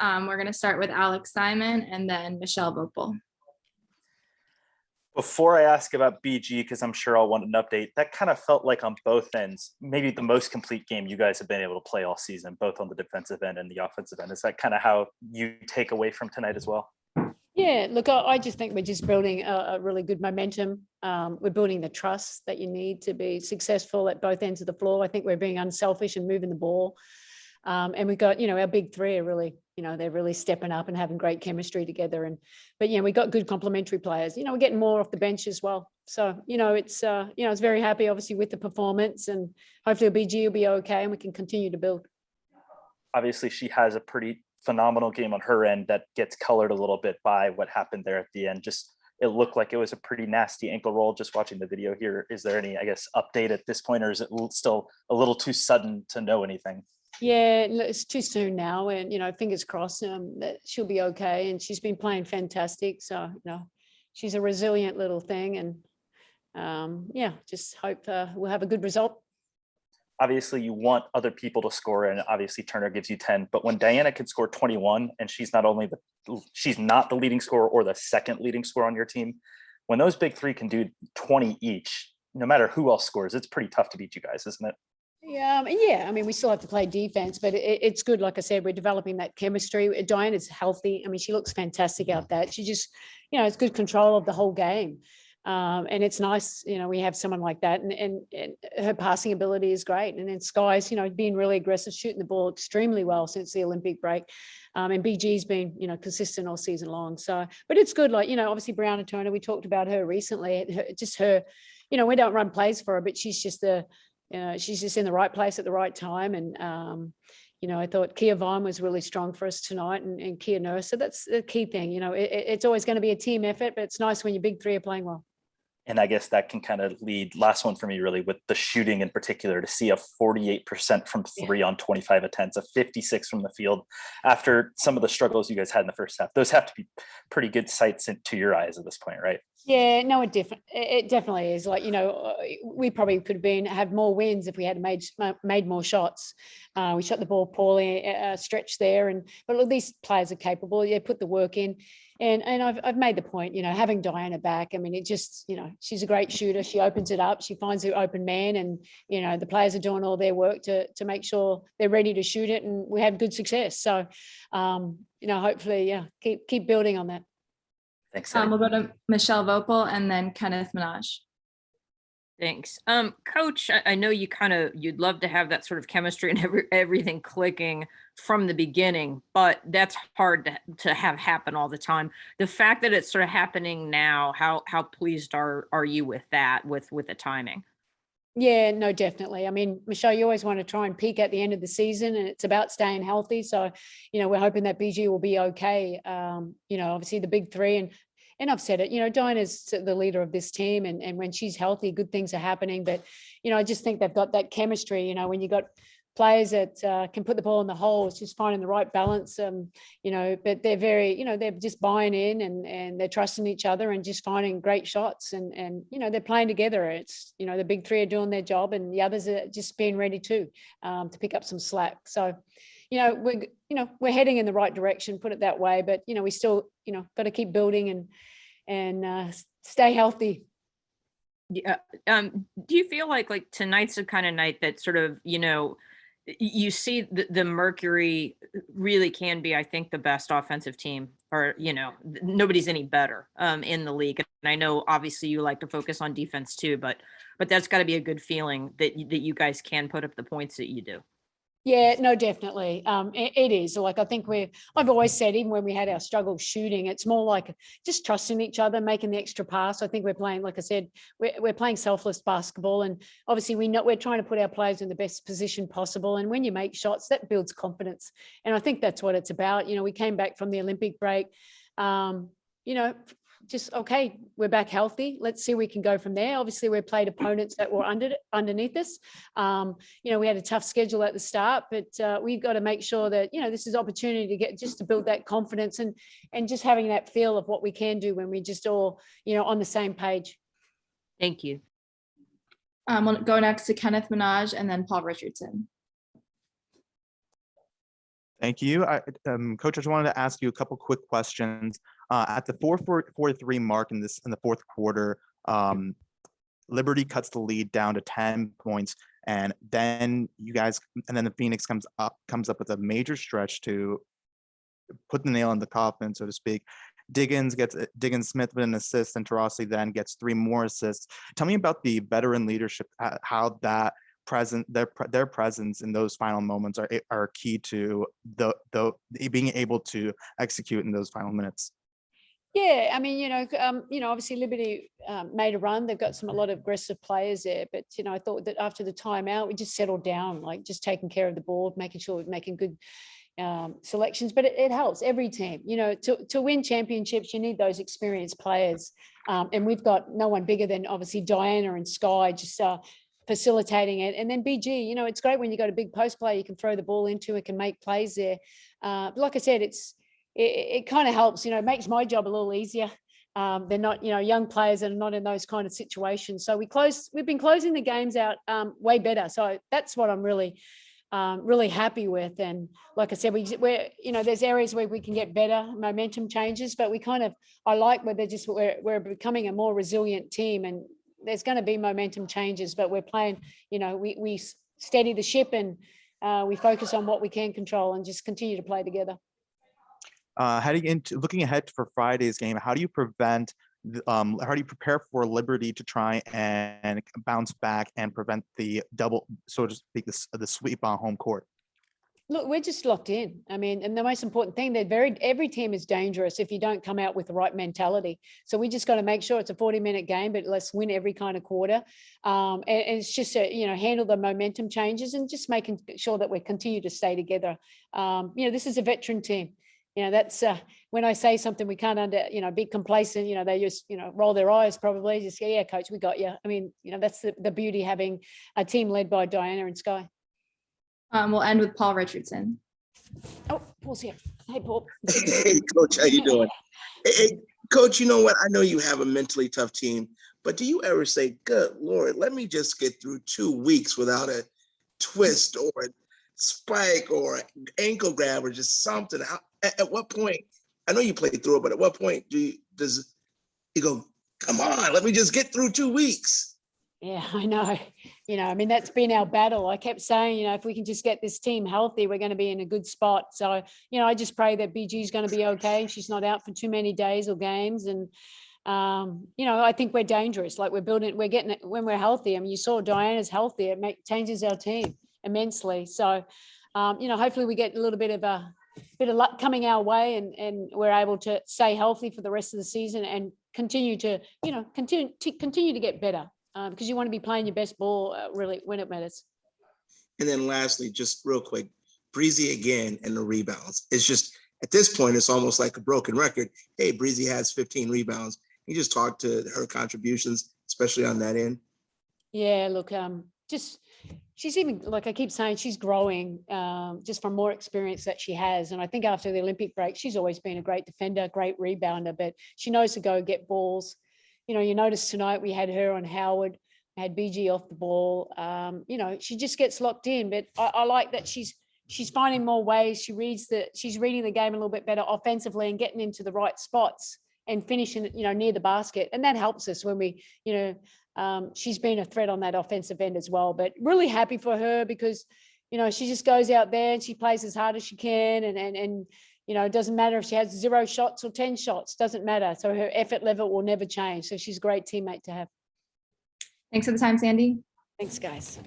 We're going to start with Alex Simon and then Michelle Vopel. Before I ask about BG, because I'm sure I'll want an update, that kind of felt like on both ends, maybe the most complete game you guys have been able to play all season, both on the defensive end and the offensive end. Is that kind of how you take away from tonight as well? Yeah, look, I just think we're just building a really good momentum. We're building the trust that you need to be successful at both ends of the floor. I think we're being unselfish and moving the ball. And we've got, our big three are really, they're really stepping up and having great chemistry together. But we got good complementary players. We're getting more off the bench as well. So, it's very happy, obviously, with the performance, and hopefully BG will be okay and we can continue to build. Obviously, she has a pretty phenomenal game on her end that gets colored a little bit by what happened there at the end. Just, it looked like it was a pretty nasty ankle roll just watching the video here. Is there any, update at this point, or is it still a little too sudden to know anything? Yeah, it's too soon now, and fingers crossed that she'll be okay. And she's been playing fantastic, so she's a resilient little thing, and just hope we'll have a good result. Obviously, you want other people to score, and obviously Turner gives you 10. But when Diana can score 21, and she's not the leading scorer or the second leading scorer on your team, when those big three can do 20 each, no matter who else scores, it's pretty tough to beat you guys, isn't it? Yeah. I mean, we still have to play defense, but it's good. Like I said, we're developing that chemistry. Diana's healthy. I mean, she looks fantastic out there. She just, it's good control of the whole game. And it's nice, we have someone like that, and her passing ability is great. And then Sky's, being really aggressive, shooting the ball extremely well since the Olympic break. And BG's been, consistent all season long. So, but it's good. Like, obviously Brianna Turner, we talked about her recently, just her, we don't run plays for her, but she's just she's just in the right place at the right time. And, I thought Kia Vine was really strong for us tonight, and Kia Nurse. So that's the key thing. It's always going to be a team effort, but it's nice when your big three are playing well. And I guess that can kind of lead, last one for me, really, with the shooting in particular, to see a 48% from three on 25 attempts, a 56 from the field after some of the struggles you guys had in the first half. Those have to be pretty good sights to your eyes at this point, right? Yeah, no, it definitely is. Like, we probably could have more wins if we had made more shots. We shot the ball poorly, stretched there, but look, these players are capable. They put the work in, and I've made the point. Having Diana back, I mean, it just, she's a great shooter. She opens it up. She finds the open man, and the players are doing all their work to make sure they're ready to shoot it, and we have good success. So, hopefully, keep building on that. Thanks. We'll go to Michelle Vopel and then Kenneth Minaj. Thanks. Coach, I know you'd love to have that sort of chemistry and everything clicking from the beginning, but that's hard to have happen all the time. The fact that it's sort of happening now, how pleased are you with that, with the timing? Yeah, no, definitely. I mean, Michelle, you always want to try and peak at the end of the season, and it's about staying healthy. So, we're hoping that BG will be okay. Obviously the big three, and I've said it, Diana's the leader of this team, and when she's healthy, good things are happening. But, I just think they've got that chemistry, when you got players that can put the ball in the hole, it's just finding the right balance. But they're very, they're just buying in, and they're trusting each other and just finding great shots, and they're playing together. It's, the big three are doing their job, and the others are just being ready to pick up some slack. So, we're heading in the right direction, put it that way. But, we still, got to keep building and stay healthy. Yeah. Do you feel like tonight's the kind of night that sort of, you see the Mercury really can be, I think, the best offensive team, or, nobody's any better in the league. And I know obviously you like to focus on defense too, but that's got to be a good feeling that you guys can put up the points that you do. Yeah, no, definitely. It is. Like, I think I've always said, even when we had our struggles shooting, it's more like just trusting each other, making the extra pass. I think we're playing, like I said, we're playing selfless basketball, and obviously we know we're trying to put our players in the best position possible. And when you make shots, that builds confidence. And I think that's what it's about. We came back from the Olympic break, just, okay, we're back healthy. Let's see where we can go from there. Obviously, we played opponents that were underneath us. We had a tough schedule at the start, but we've got to make sure that, this is opportunity to build that confidence, and just having that feel of what we can do when we just all, on the same page. Thank you. We'll go next to Kenneth Minaj and then Paul Richardson. Thank you. Coach, I just wanted to ask you a couple quick questions. At the 4-4-3 mark in the fourth quarter, Liberty cuts the lead down to 10 points, and then the Phoenix comes up with a major stretch to put the nail in the coffin, so to speak. Diggins Smith with an assist, and Taurasi then gets 3 more assists. Tell me about the veteran leadership, how that their presence in those final moments are key to the being able to execute in those final minutes. Yeah, I mean, obviously Liberty made a run. They've got a lot of aggressive players there, but I thought that after the timeout, we just settled down, like just taking care of the ball, making sure we're making good selections. But it helps every team, to win championships. You need those experienced players, and we've got no one bigger than obviously Diana and Sky just facilitating it. And then BG, it's great when you got a big post player you can throw the ball into, it can make plays there. But like I said, it kind of helps, it makes my job a little easier. They're not, young players that are not in those kind of situations. So we've been closing the games out way better. So that's what I'm really happy with. And like I said, we're there's areas where we can get better momentum changes, but I like where we're becoming a more resilient team, and there's going to be momentum changes, but we're playing, we steady the ship, and we focus on what we can control and just continue to play together. Looking ahead for Friday's game, how do you prepare for Liberty to try and bounce back and prevent the double, so to speak, the sweep on home court? Look, we're just locked in. I mean, and the most important thing, every team is dangerous if you don't come out with the right mentality. So we just got to make sure it's a 40-minute game, but let's win every kind of quarter. And it's just, handle the momentum changes and just making sure that we continue to stay together. This is a veteran team. That's when I say something we can't be complacent, they just, roll their eyes probably, just go, yeah, coach, we got you. I mean, that's the beauty having a team led by Diana and Sky. We'll end with Paul Richardson. Oh, Paul's here. Hey, Paul. Hey, Coach, how you doing? Hey, Coach, you know what? I know you have a mentally tough team, but do you ever say, good Lord, let me just get through 2 weeks without a twist or a spike or an ankle grab or just something? At what point, I know you played through it, but at what point does you go, come on, let me just get through 2 weeks? Yeah, I know. That's been our battle. I kept saying, if we can just get this team healthy, we're going to be in a good spot. So, I just pray that BG is going to be okay. She's not out for too many days or games. And, I think we're dangerous. Like we're getting it when we're healthy. I mean, you saw Diana's healthy. It changes our team immensely. So, hopefully we get a little bit of luck coming our way, and we're able to stay healthy for the rest of the season and continue to get better. Because you want to be playing your best ball really when it matters. And then lastly, just real quick, Breezy again and the rebounds. It's just, at this point, it's almost like a broken record. Hey, Breezy has 15 rebounds. You just talk to her contributions, especially on that end. Yeah, look, she's even, like I keep saying, she's growing just from more experience that she has. And I think after the Olympic break, she's always been a great defender, great rebounder, but she knows to go get balls. You notice tonight we had her on Howard, had BG off the ball. She just gets locked in, but I like that she's finding more ways. She's reading the game a little bit better offensively and getting into the right spots and finishing, near the basket. And that helps us when we, she's been a threat on that offensive end as well, but really happy for her because, she just goes out there and she plays as hard as she can. And it doesn't matter if she has 0 shots or 10 shots, doesn't matter. So her effort level will never change. So she's a great teammate to have. Thanks for the time, Sandy. Thanks, guys.